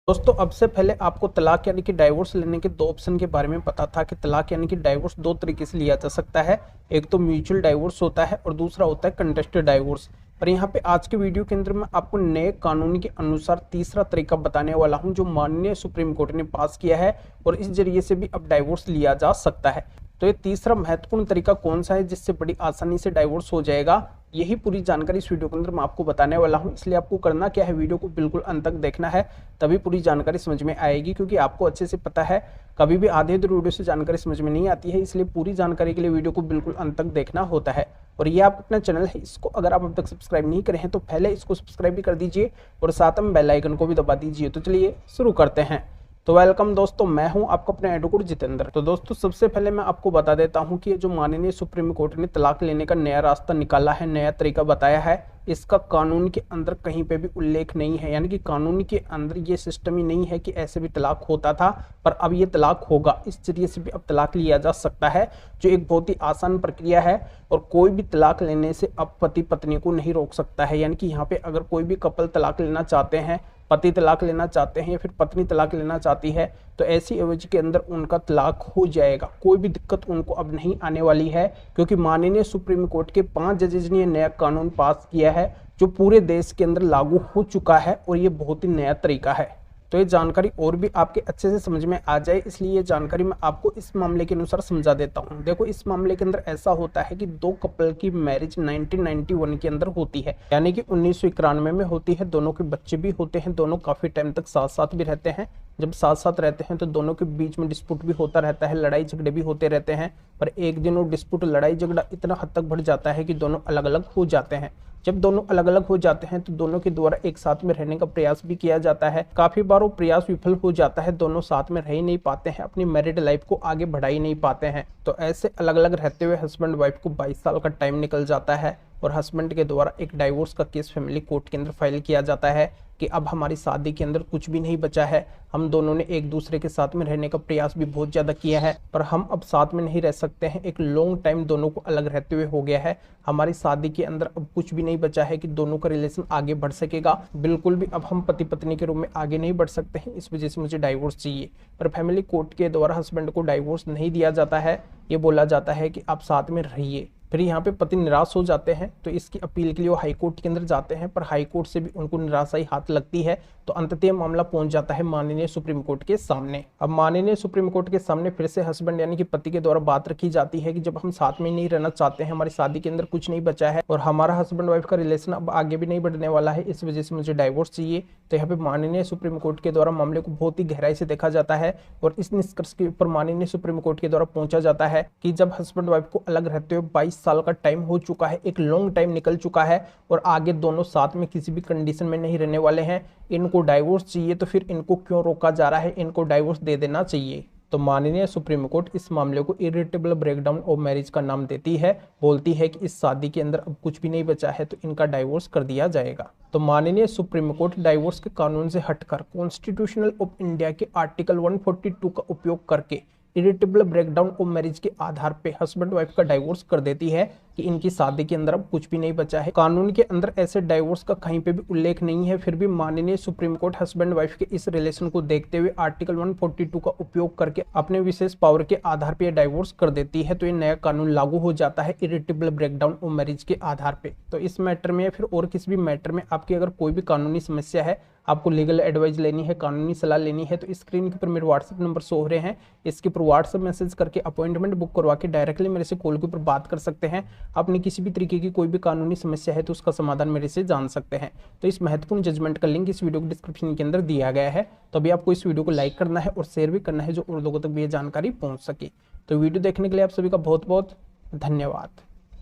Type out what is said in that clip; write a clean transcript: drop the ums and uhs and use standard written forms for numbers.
दोस्तों अब से पहले आपको तलाक यानी कि डाइवोर्स लेने के दो ऑप्शन के बारे में पता था कि तलाक यानी कि डाइवोर्स दो तरीके से लिया जा सकता है। एक तो म्यूचुअल डाइवोर्स होता है और दूसरा होता है कंटेस्टेड डाइवोर्स। पर यहाँ पे आज के वीडियो के अंदर मैं आपको नए कानून के अनुसार तीसरा तरीका बताने वाला हूँ जो माननीय सुप्रीम कोर्ट ने पास किया है और इस जरिए से भी अब डाइवोर्स लिया जा सकता है। तो ये तीसरा महत्वपूर्ण तरीका कौन सा है जिससे बड़ी आसानी से डाइवोर्स हो जाएगा, यही पूरी जानकारी इस वीडियो के अंदर मैं आपको बताने वाला हूं। इसलिए आपको करना क्या है, वीडियो को बिल्कुल अंत तक देखना है, तभी पूरी जानकारी समझ में आएगी। क्योंकि आपको अच्छे से पता है कभी भी आधे अधूरे वीडियो से जानकारी समझ में नहीं आती है, इसलिए पूरी जानकारी के लिए वीडियो को बिल्कुल अंत तक देखना होता है। और ये आप अपना चैनल है, इसको अगर आप अब तक सब्सक्राइब नहीं करे हैं तो पहले इसको सब्सक्राइब भी कर दीजिए और साथ में बेल आइकन को भी दबा दीजिए। तो चलिए शुरू करते हैं। तो वेलकम दोस्तों, मैं हूं आपका अपने एडवोकेट जितेंद्र। तो दोस्तों सबसे पहले मैं आपको बता देता हूं कि ये जो माननीय सुप्रीम कोर्ट ने तलाक लेने का नया रास्ता निकाला है, नया तरीका बताया है, इसका कानून के अंदर कहीं पे भी उल्लेख नहीं है। यानी कि कानून के अंदर ये सिस्टम ही नहीं है कि ऐसे भी तलाक होता था, पर अब ये तलाक होगा। इस जरिए से भी अब तलाक लिया जा सकता है, जो एक बहुत ही आसान प्रक्रिया है। और कोई भी तलाक लेने से अब पति पत्नी को नहीं रोक सकता है। यानी कि यहाँ पे अगर कोई भी कपल तलाक लेना चाहते हैं, पति तलाक लेना चाहते हैं या फिर पत्नी तलाक लेना चाहती है, तो ऐसी एवज के अंदर उनका तलाक हो जाएगा। कोई भी दिक्कत उनको अब नहीं आने वाली है, क्योंकि माननीय सुप्रीम कोर्ट के 5 जजेज ने नया कानून पास किया है जो पूरे देश के अंदर लागू हो चुका है और ये बहुत ही नया तरीका है। तो ये जानकारी और भी आपके अच्छे से समझ में आ जाए, इसलिए ये जानकारी मैं आपको इस मामले के अनुसार समझा देता हूँ। देखो, इस मामले के अंदर ऐसा होता है कि दो कपल की मैरिज 1991 के अंदर होती है, यानी कि 1991 में होती है। दोनों के बच्चे भी होते हैं, दोनों काफी टाइम तक साथ साथ भी रहते हैं। जब साथ साथ रहते हैं तो दोनों के बीच में डिस्प्यूट भी होता रहता है, लड़ाई झगड़े भी होते रहते हैं। पर एक दिन वो डिस्प्यूट, लड़ाई झगड़ा इतना हद तक बढ़ जाता है कि दोनों अलग अलग हो जाते हैं। जब दोनों अलग अलग हो जाते हैं तो दोनों के द्वारा एक साथ में रहने का प्रयास भी किया जाता है। काफी बार वो प्रयास विफल हो जाता है, दोनों साथ में रह ही नहीं पाते हैं, अपनी मैरिड लाइफ को आगे बढ़ा ही नहीं पाते हैं। तो ऐसे अलग अलग रहते हुए हस्बैंड वाइफ को 22 साल का टाइम निकल जाता है और हस्बैंड के द्वारा एक डाइवोर्स का केस फैमिली कोर्ट के अंदर फाइल किया जाता है कि अब हमारी शादी के अंदर कुछ भी नहीं बचा है। हम दोनों ने एक दूसरे के साथ में रहने का प्रयास भी बहुत ज़्यादा किया है, पर हम अब साथ में नहीं रह सकते हैं। एक लॉन्ग टाइम दोनों को अलग रहते हुए हो गया है। हमारी शादी के अंदर अब कुछ भी नहीं बचा है कि दोनों का रिलेशन आगे बढ़ सकेगा। बिल्कुल भी अब हम पति पत्नी के रूप में आगे नहीं बढ़ सकते हैं, इस वजह से मुझे डाइवोर्स चाहिए। पर फैमिली कोर्ट के द्वारा हस्बैंड को डाइवोर्स नहीं दिया जाता है, ये बोला जाता है कि आप साथ में रहिए। फिर यहाँ पे पति निराश हो जाते हैं तो इसकी अपील के लिए वो हाई कोर्ट के अंदर जाते हैं, पर हाई कोर्ट से भी उनको निराशा ही हाथ लगती है। तो अंततः मामला पहुंच जाता है माननीय सुप्रीम कोर्ट के सामने। अब माननीय सुप्रीम कोर्ट के सामने फिर से हस्बैंड यानी कि पति के द्वारा बात रखी जाती है कि जब हम साथ में नहीं रहना चाहते हैं, हमारी शादी के अंदर कुछ नहीं बचा है और हमारा हस्बैंड वाइफ का रिलेशन अब आगे भी नहीं बढ़ने वाला है, इस वजह से मुझे डाइवोर्स चाहिए। तो यहाँ पे माननीय सुप्रीम कोर्ट के द्वारा मामले को बहुत ही गहराई से देखा जाता है और इस निष्कर्ष के ऊपर माननीय सुप्रीम कोर्ट के द्वारा पहुंचा जाता है कि जब हस्बैंड वाइफ को अलग रहते हुए 22 साल का टाइम हो चुका है, एक लॉन्ग टाइम निकल चुका है और आगे दोनों साथ में किसी भी कंडीशन में नहीं रहने वाले हैं, इनको डाइवोर्स चाहिए, तो फिर इनको क्यों रोका जा रहा है, इनको डाइवोर्स दे देना चाहिए। तो माननीय सुप्रीम कोर्ट इस मामले को इरिटेबल ब्रेकडाउन ऑफ मैरिज का नाम देती है, बोलती है कि इस शादी के अंदर अब कुछ भी नहीं बचा है तो इनका डाइवोर्स कर दिया जाएगा। तो माननीय सुप्रीम कोर्ट डाइवोर्स के कानून से हटकर कॉन्स्टिट्यूशनल ऑफ इंडिया के आर्टिकल 142 का उपयोग करके इरिटेबल ब्रेकडाउन ऑफ मैरिज के आधार पे हस्बैंड वाइफ का डाइवोर्स कर देती है कि इनकी शादी के अंदर अब कुछ भी नहीं बचा है। कानून के अंदर ऐसे डाइवोर्स का कहीं पे भी उल्लेख नहीं है, फिर भी माननीय सुप्रीम कोर्ट हस्बैंड वाइफ के इस रिलेशन को देखते हुए आर्टिकल 142 का उपयोग करके अपने विशेष पावर के आधार पे डाइवोर्स कर देती है। तो ये नया कानून लागू हो जाता है इरिटेबल ब्रेकडाउन ऑफ मैरिज के आधार पे। तो इस मैटर में या फिर और किसी भी मैटर में आपकी अगर कोई भी कानूनी समस्या है, आपको लीगल एडवाइस लेनी है, कानूनी सलाह लेनी है, तो स्क्रीन के ऊपर मेरे व्हाट्सएप नंबर शो हो रहे हैं, इसके ऊपर व्हाट्सएप मैसेज करके अपॉइंटमेंट बुक करवा के डायरेक्टली मेरे से कॉल के ऊपर बात कर सकते हैं। अपनी किसी भी तरीके की कोई भी कानूनी समस्या है तो उसका समाधान मेरे से जान सकते हैं। तो इस महत्वपूर्ण जजमेंट का लिंक इस वीडियो के डिस्क्रिप्शन के अंदर दिया गया है। तो अभी आपको इस वीडियो को लाइक करना है और शेयर भी करना है, जो और लोगों तक भी ये जानकारी पहुंच सके। तो वीडियो देखने के लिए आप सभी का बहुत बहुत धन्यवाद।